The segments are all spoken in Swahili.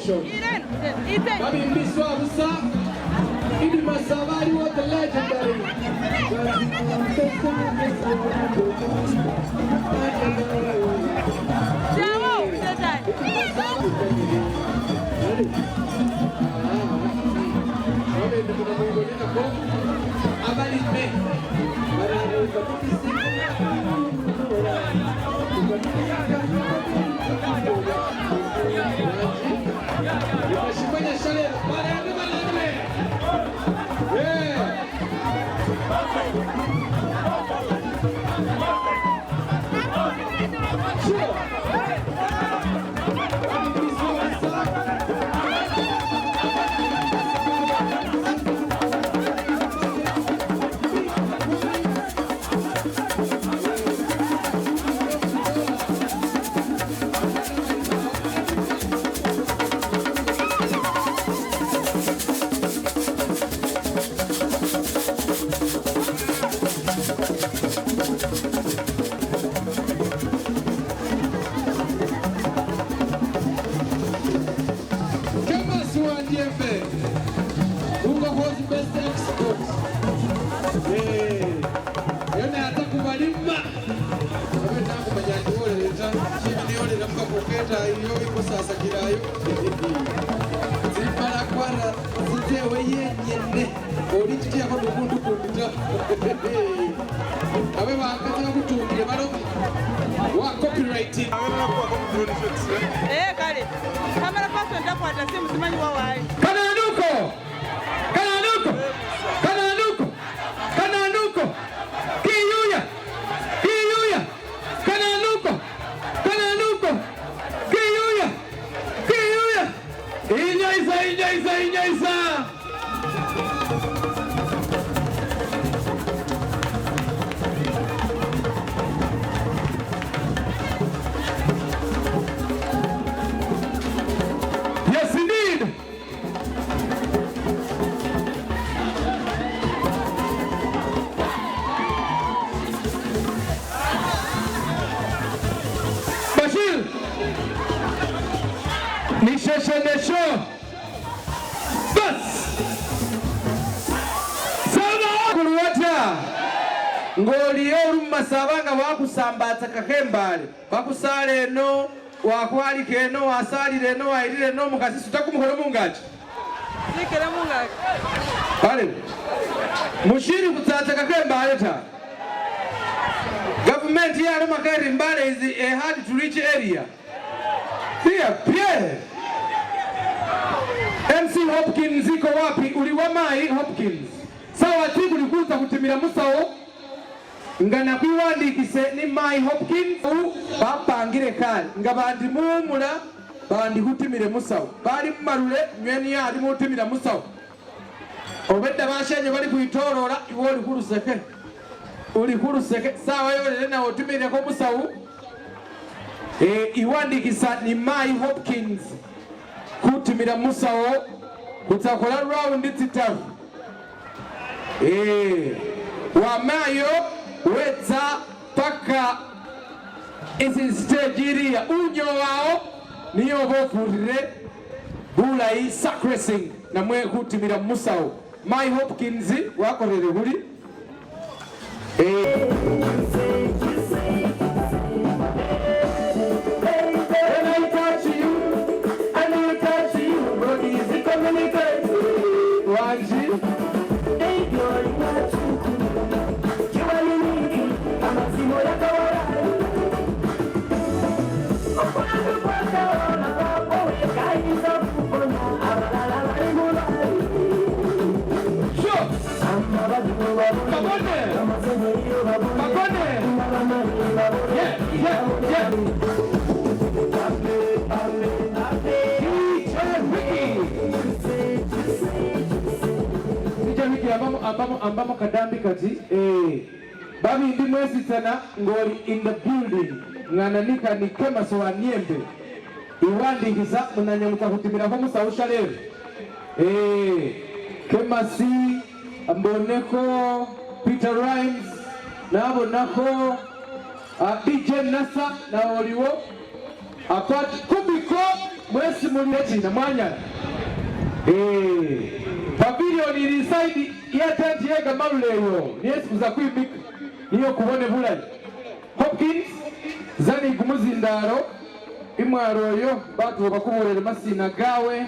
nation. Babi Mbiswa Musa, Idi Masabari was the legendary. Ngoli yoru masabanga wakusambatsa kakembale wakusale no wakwali keno wasali reno wairire no mukasisi takumuhoro mungachi sikera mungachi bale mushiri kutsatsa kakembale ta government ya Makere Mbale is a hard to reach area here Pierre MC Hopkins iko wapi uliwamai Hopkins sawa tiku likuza kutimira musao ngana kwiwandikise ni My Hopkins bapangire kali nga bandi mumula bandi hutimire musawo bali mmarule nyweni yali mutimira musawo obedda bashenye bali kuitorora iwo uli kuruseke sawa yole na otimire ko musawo iwandikisa ni My Hopkins kutimira musawo kutakola round tsitaru wamayo wetsa paka isi stage iriya unyo wao niyo bofurire bulayi sacressing namwe kutimira musawo My Hopkins wakorere buli ambamo kadambi kati babi ndi mwezi sana ngoli in the building ngananika ni kema so waniembe iwandikisa munanyamuka kutimira ko musawusha lero kema si amboneko Peter Rhymes nabo nako DJ Nasa na oliwo akwati kubiko mwesi muli china mwanya. Pavilion ili side ya tent yega maluleyo. Yes kuza kuibika. Niyo kubone bulali. Hopkins zani kumuzindaro imwaroyo batu bakubulele masina gawe.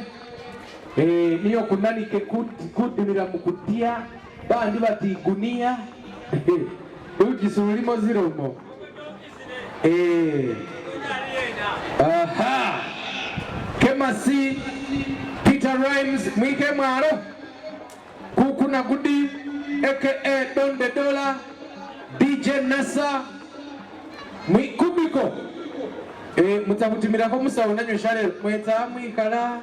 Niyo kunanike kudimira mukutia bandi batigunia. Ujisulimo ziromo. Aha. Kemasi Peter Rhymes mwike mwaro Kukuna Gudi aka Don the Dollar DJ Nasa Mwikubiko mutakutimira ko musawo nanywesha rero mweta mwikala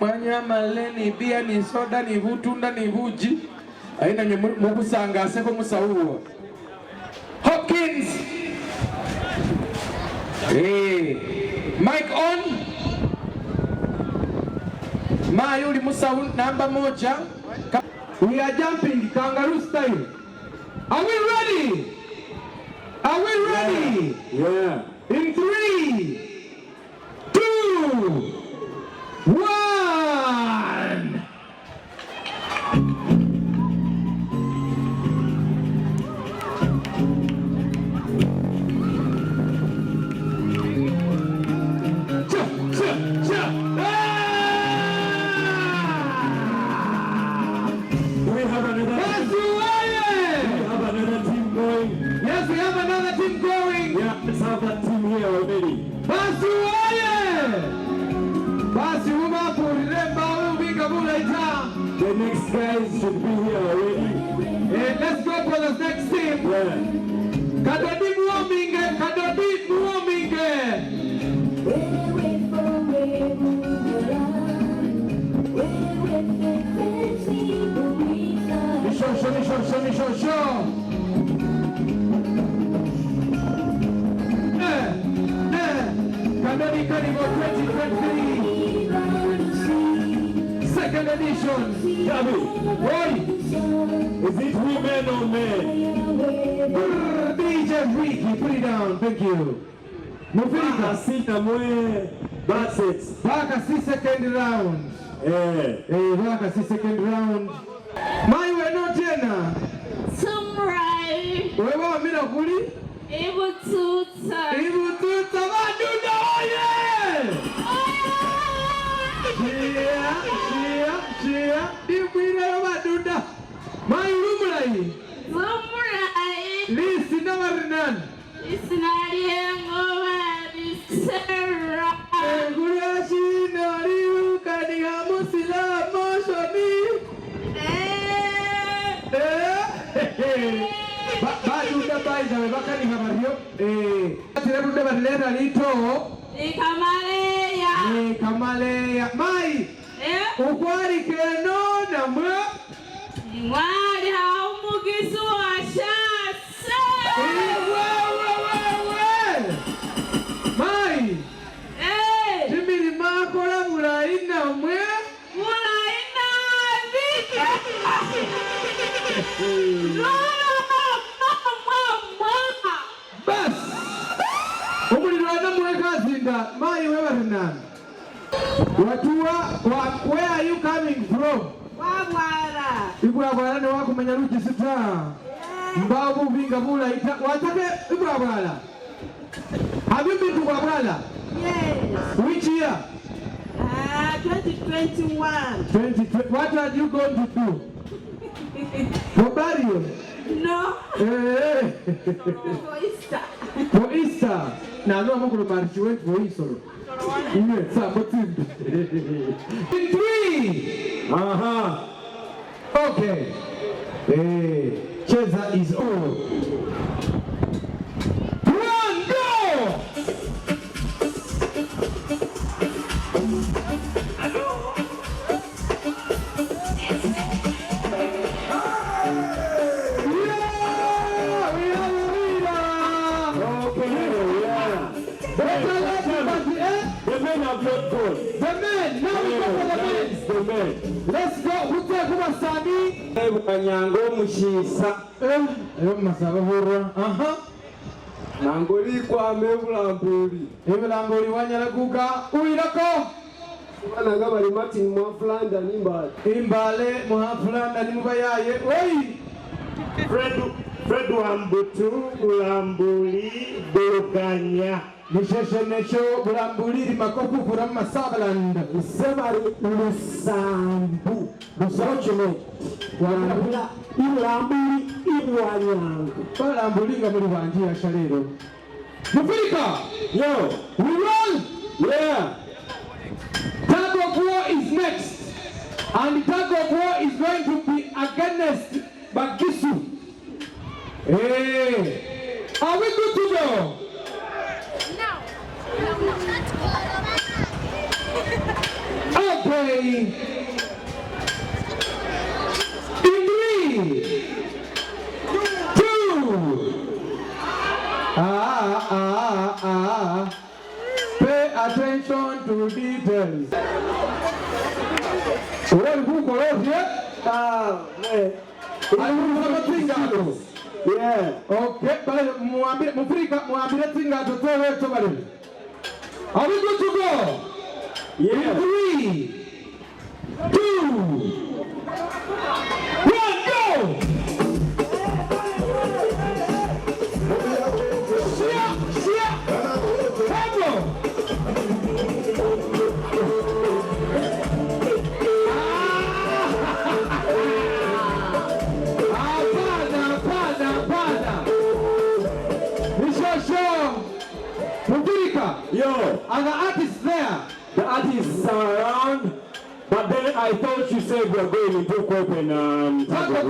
mwanya maleni bia ni soda ni butunda ni buji aina nyo mubusanga seko musawo Hopkins mic on Mayuli musawo number moja. We are jumping kangaroo style. Are we ready? Are we ready? Yeah. In 3, 2, 1. Let's have that team here already. The next guys should be here already. Let's go for the next team. Yeah. Kadodi Muominge. Show. Kadodi Karnival 2023, second edition. Gabi, Roy, is it women or men? DJ Ricky, put it down. Thank you. Mufika, Sita Mwe, that's it. Baka si second round. Baka si second round. Mai we no tena. Samurai. Wewe amira kuli? Ibututa Baduda oye! Chia, Ibwira Baduda. Mai lumulai. Samurai. Lisi na marinan. Isnariengo Marisera. Gurashi na riuka ni hamusila moshoni. Baduda baiza webaka ni habario. Tirerude badilera lito. Kamaleya. Mai. Ukwari keno na mwe. Mwari haumugisu ashase. Mai. Jimiri makora mulaina mwe. Mulaina vike. Bas. Umulirwana mweka zinda. Mai wewe nani? Where are you coming from? Wabwara. Ibwabwala ne wakumenya ruki sita. Mbabu binga bula ita. Watake Ibwabwala. Have you been to Ibwabwala? Yes. Which year? 2021. 2020. What are you going to do? For burial? No. For Easter. For Easter. Now no I'm going to march you for Easter. Yes, in 3. Okay. Cheza is all. 1, go! The men have not gone. The men! Now we go for the men! The men. Let's go! Sani? Kanyango mushisa. Masaba hurra. Nangoli kwa mebulambuli. Ebulambuli wanyala kuga. Uirako! Bana ngabali Martin Mwaflanda nimbale. Imbale Mwaflanda ni mubayaye. Oi! Fred Wambutu Bulambuli Boganya. Nisheshenesho Bulambuli makofu kura Masabaland. Semari Lusambu. Lusambu. Wambula Bulambuli Ibwanyango. Bulambuli ngamuli banjia shalero. Mufirika! Yo! We roll! Yeah! Tug of war is next. And the tug of war is going to be against Bagisu. Hey! Are we good to go? Okay. In 3, 2. Pay attention to details. Yeah. Okay, Mufrika, are we good to go? Yeah. In 3, 2, 1, go! Yo, are the artists there? the artists are around, but then I thought you said we are going into open and Tug of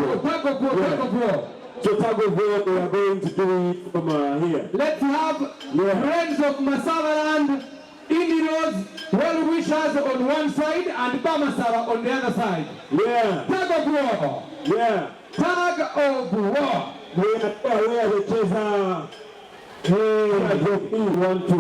war. So tug of war, we are going to do it from here. Let's have friends of Masabaland, Indiros, well-wishers on one side and Bamasara on the other side. Yeah. Tug of war. Yeah. Tug of war. We are where the treasure. I drop in, want to.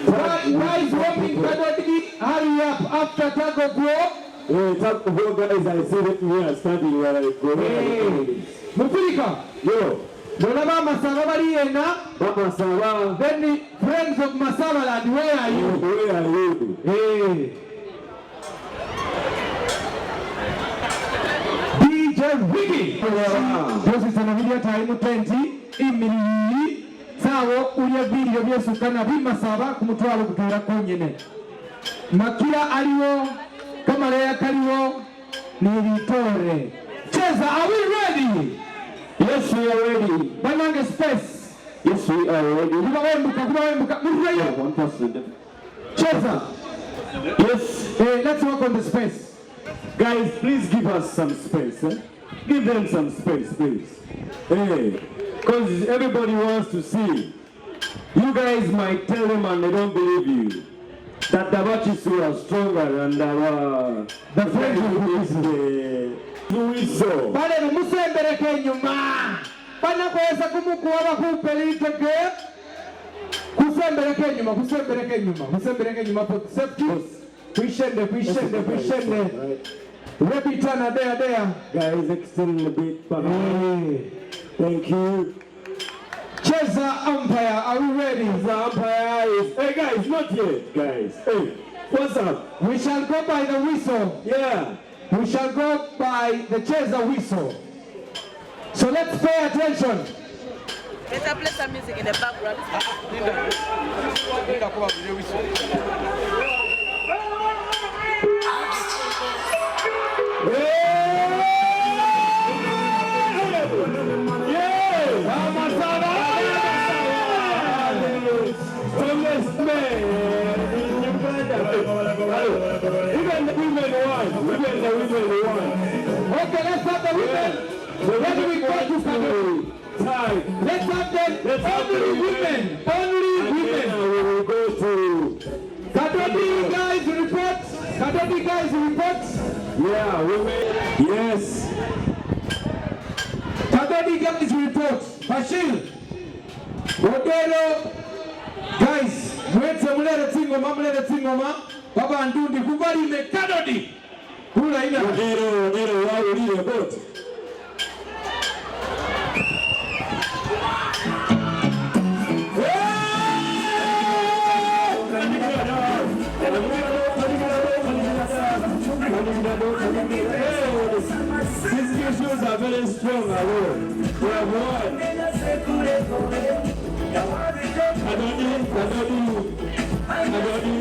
Guys walking Kadodi, hurry up after tug of war. Hey, tug of war guys, I see that we are standing where I go. Hey. Mufirika. Yo. Donaba Masabariena. Bamasara. Then the friends of Masabaland, where are you? Where are you? Hey. DJ Wiggy. This is an video time 20 immediately. Sawo ulia video byesukana bimasaba kumutwalo kutera konyene. Makira aliwo kama leya kaliwo nilitore. Cheza, are we ready? Yes, we are ready. Banange space. Yes, we are ready. Kubawembuka. Mufreyo. One person. Cheza. Yes. Hey, let's work on the space. Guys, please give us some space. Eh? Give them some space, please. Hey, because everybody wants to see. You guys might tell them and they don't believe you. That the Bachisu are stronger than the friends who is the Luiso. Bale musembeleke nyuma. Bana kweza kumukuwa kupeliteke. Kusembeleke nyuma for safety. Kuishende. Repitana there. Guys, extend a bit behind. Thank you. Cheza umpire, are we ready? The umpire is... Hey guys, not yet, guys. Hey, what's up? We shall go by the whistle. Yeah. We shall go by the Cheza whistle. So let's pay attention. Better play some music in the background. Even the women won. Okay, let's have the women. When we go to Kadodi. Let's have them. Only women. We will go to Kadodi guys report. Yeah, women. Yes. Kadodi guys report. Bashir. Odero. Guys, mulete tingoma. Baba Ndundi kubali me Kadodi. Kula ina. Odero, why you need a boat? song alone. We have won. Kadodi.